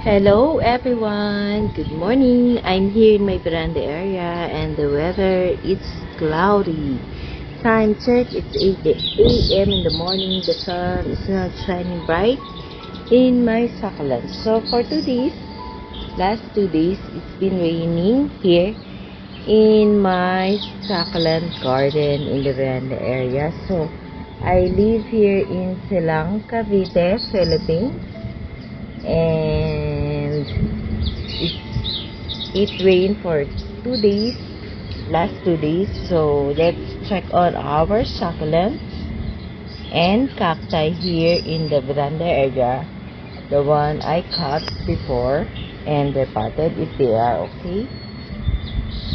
Hello everyone, good morning. I'm here in my veranda area and the weather is cloudy. Time check, it's 8 a.m. in the morning. The sun is not shining bright in my succulents. So for last 2 days, it's been raining here in my succulent garden in the veranda area. So I live here in Silang, Cavite, Philippines. And it rained for 2 days, last 2 days. So let's check on our succulents and cacti here in the veranda area, the one I cut before and repotted if they are okay.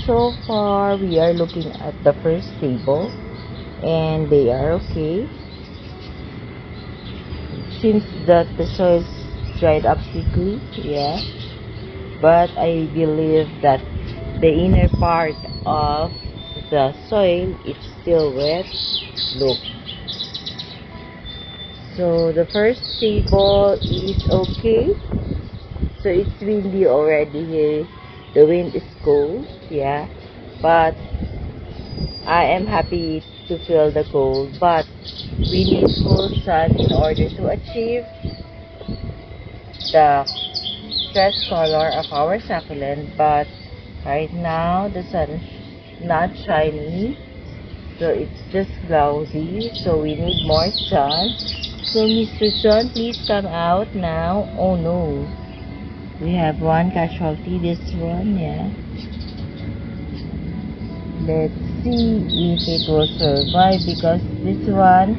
So far we are looking at the first table and they are okay. Seems that the soil dried up quickly, yeah, but I believe that the inner part of the soil is still wet. Look, so the first table is okay. So it's windy already here, the wind is cold, yeah, but I am happy to feel the cold, but we need full sun in order to achieve the stress color of our succulent. But right now the sun is not shining, so it's just cloudy, so we need more sun. So Mr. Sun, please come out now. Oh no, we have one casualty, this one, yeah. Let's see if it will survive, because this one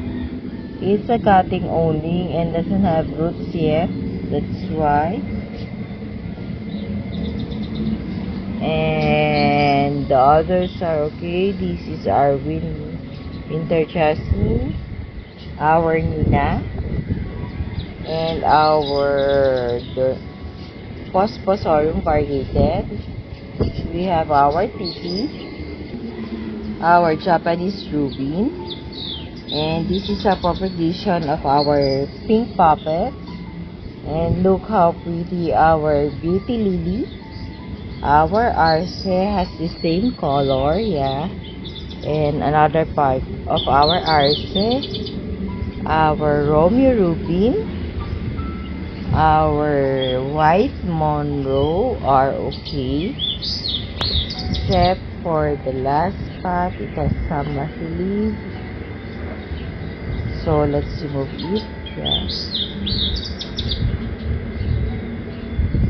is a cutting only and doesn't have roots yet. That's why. And the others are okay. This is our winter jasmine, our Nina, and our Phosphosorium variegated. We have our Titi, our Japanese Rubin, and this is a propagation of our pink puppet. And look how pretty our beauty lily. Our arce has the same color, yeah. And another part of our arce, our Romeo Rubin, our white Monroe are okay, except for the last part, it has some messy leaves. So let's remove it, yeah.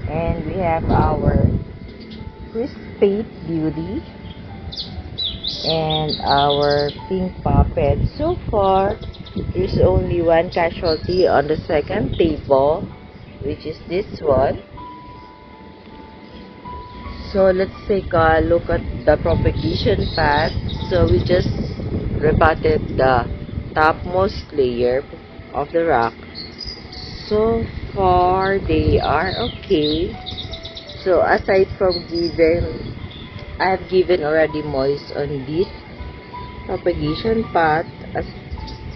And we have our Crispate Beauty and our pink puppet. So far, there's only one casualty on the second table, which is this one. So let's take a look at the propagation path. So we just repotted the topmost layer of the rock. So far, they are okay. So aside from I have given already moist on this propagation path.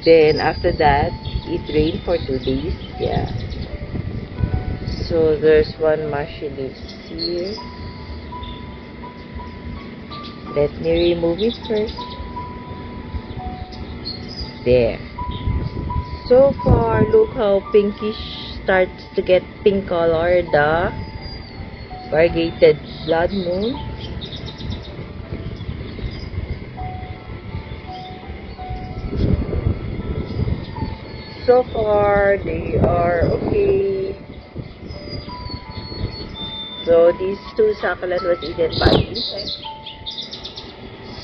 Then after that, it rained for 2 days, yeah. So there's one mushy leaves here. Let me remove it first. There. So far, look how pinkish starts to get pink color, the variegated blood moon. So far, they are okay. So these two succulent was eaten by insects.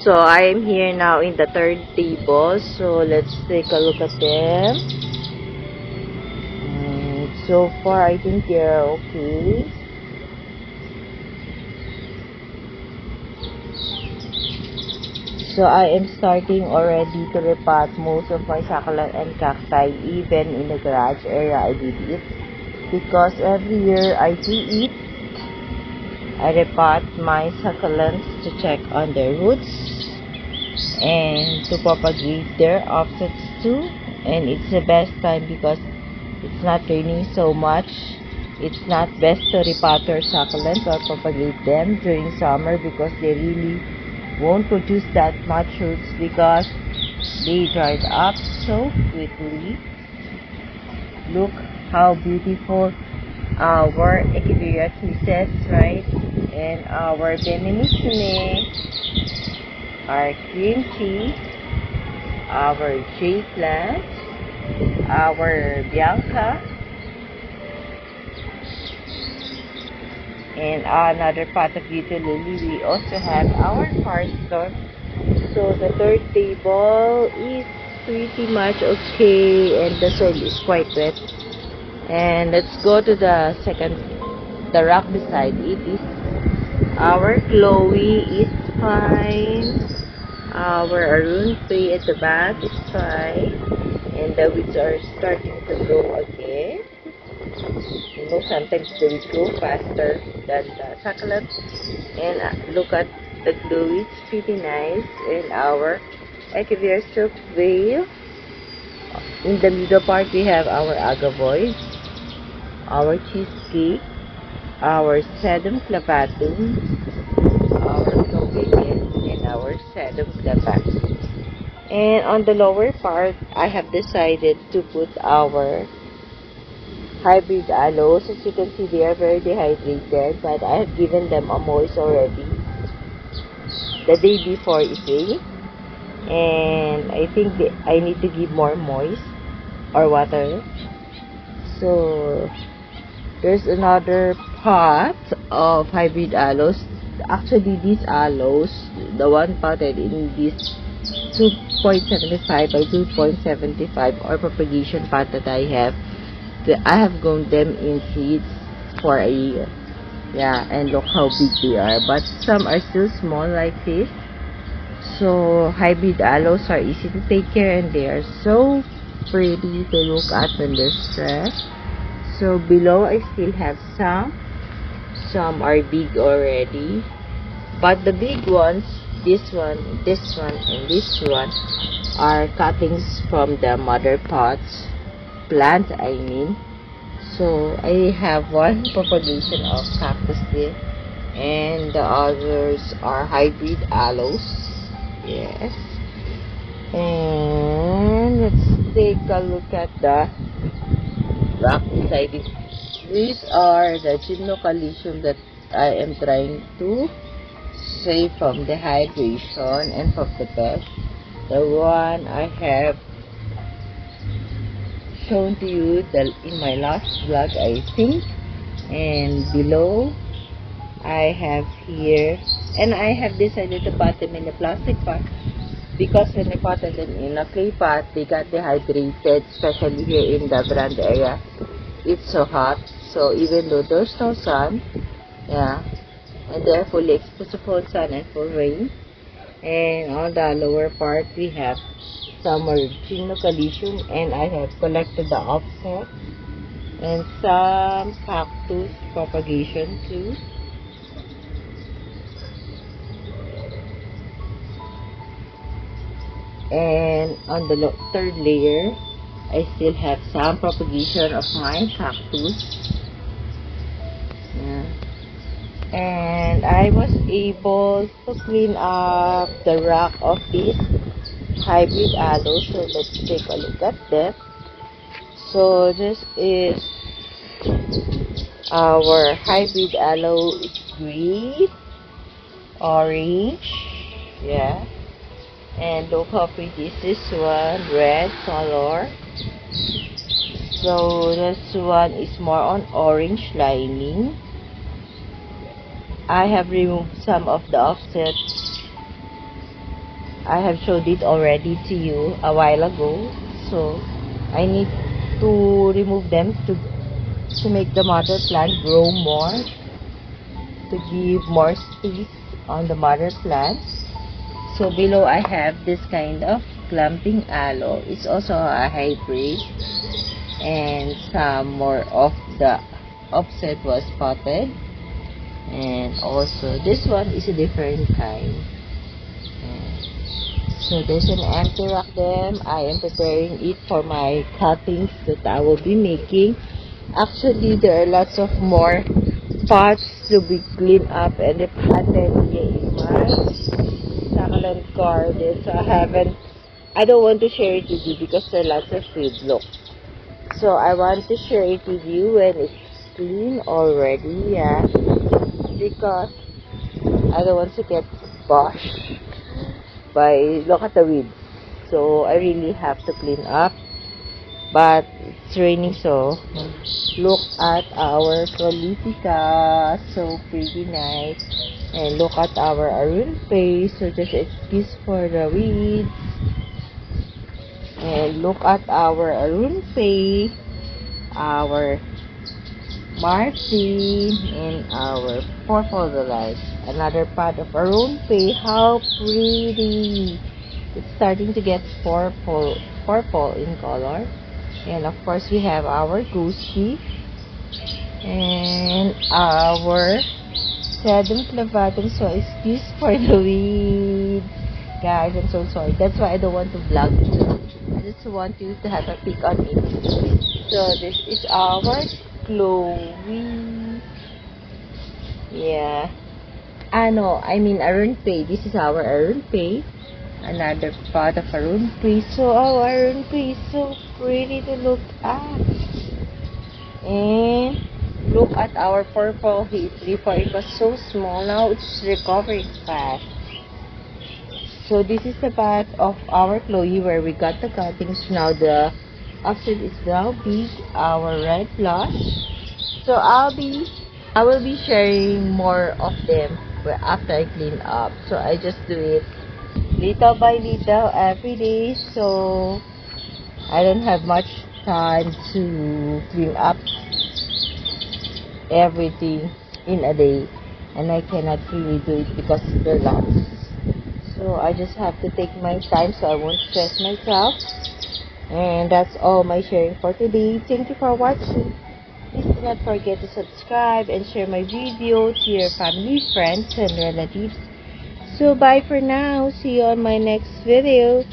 So I am here now in the third table. So let's take a look at them. So far, I think they are okay. So I am starting already to repot most of my succulent and cacti, even in the garage area I did it. Because every year I do it, I repot my succulents to check on their roots and to propagate their offsets too. And it's the best time because it's not raining so much It's not best to repot your succulents or propagate them during summer because they really won't produce that much roots because they dried up so quickly. Look how beautiful our Echeveria sets, right? And our Benemissime, our green tea, our jade plant, our Bianca, and another pot of beauty lily. We also have our parsnip. So the third table is pretty much okay and the soil is quite wet. And let's go to the rock beside it. Is our Chloe is fine. Our Arun tree at the back is fine. And the weeds are starting to grow again. You know, sometimes the weeds grow faster than the succulent. And look at the Chloe, it's pretty nice. And our Echeveria silk veil. In the middle part, we have our agavoids, our cheesecake, our sedum clavatum, our clovelia, and our sedum clavatum. And on the lower part, I have decided to put our hybrid aloes. As you can see, they are very dehydrated, but I have given them a moist already the day before eating. And I think I need to give more moist or water. So there's another pot of hybrid aloes. Actually, these aloes, the one potted in this 2.75 by 2.75 or propagation pot that I have grown them in seeds for a year. Yeah, and look how big they are. But some are still small like this. So hybrid aloes are easy to take care and they are so pretty to look at when they're stressed. So below I still have some are big already, but the big ones, this one, and this one are cuttings from the mother pots plant, I mean. So I have one propagation of cactus there and the others are hybrid aloes. Yes. And let's take a look at the rock beside it. These are the gymnocalycium that I am trying to save from dehydration and from the pest. The one I have shown to you in my last vlog, I think. And below I have here, and I have decided to pot them in a plastic pot because when I potted them in a clay pot, they got dehydrated, especially here in the veranda area. It's so hot, so even though there's no sun, yeah, and they're fully exposed to full sun and full rain. And on the lower part, we have some gymnocalycium, and I have collected the offset and some cactus propagation too. And on the third layer, I still have some propagation of my cactus. Yeah. And I was able to clean up the rock of this hybrid aloe. So let's take a look at that. So this is our hybrid aloe. It's green, orange, yeah. And look how pretty is this one, red color. So this one is more on orange lining. I have removed some of the offsets. I have showed it already to you a while ago. So I need to remove them to make the mother plant grow more, to give more space on the mother plant. So below I have this kind of clumping aloe. It's also a hybrid, and some more of the offset was potted. And also this one is a different kind. So there's an empty rock there. I am preparing it for my cuttings that I will be making. Actually, there are lots of more pots to be cleaned up and repotted here in my succulent garden. So I don't want to share it with you because there are lots of weeds. Look. So I want to share it with you when it's clean already, yeah. Because I don't want to get bashed by look at the weeds. So I really have to clean up. But it's raining, so look at our Prolifica, so pretty nice. And look at our Arun face, so just excuse for the weeds. And look at our Arun face, our Martin, and our purple delight. Another part of Arun face, how pretty! It's starting to get purple in color. And of course we have our goosey and our sedum clavatum. So excuse for the weeds, guys. I'm so sorry. That's why I don't want to vlog it. I just want you to have a peek on it. So this is our Chloe. Yeah. I mean Arun Pay. This is our Arun Pay. Another part of Arun Pay. So our Arun Pay is so pretty to look at. And look at our purple heat. Before it was so small, now it's recovering fast. So this is the part of our Chloe where we got the cuttings. Now the offset is now big. Our red blush. So I will be sharing more of them after I clean up. So I just do it little by little every day. So I don't have much time to clean up everything in a day, and I cannot really do it because there are lots. So I just have to take my time so I won't stress myself. And that's all my sharing for today. Thank you for watching. Please do not forget to subscribe and share my video to your family, friends, and relatives. So bye for now. See you on my next video.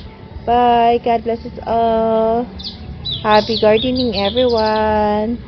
Bye. God bless us all. Happy gardening, everyone.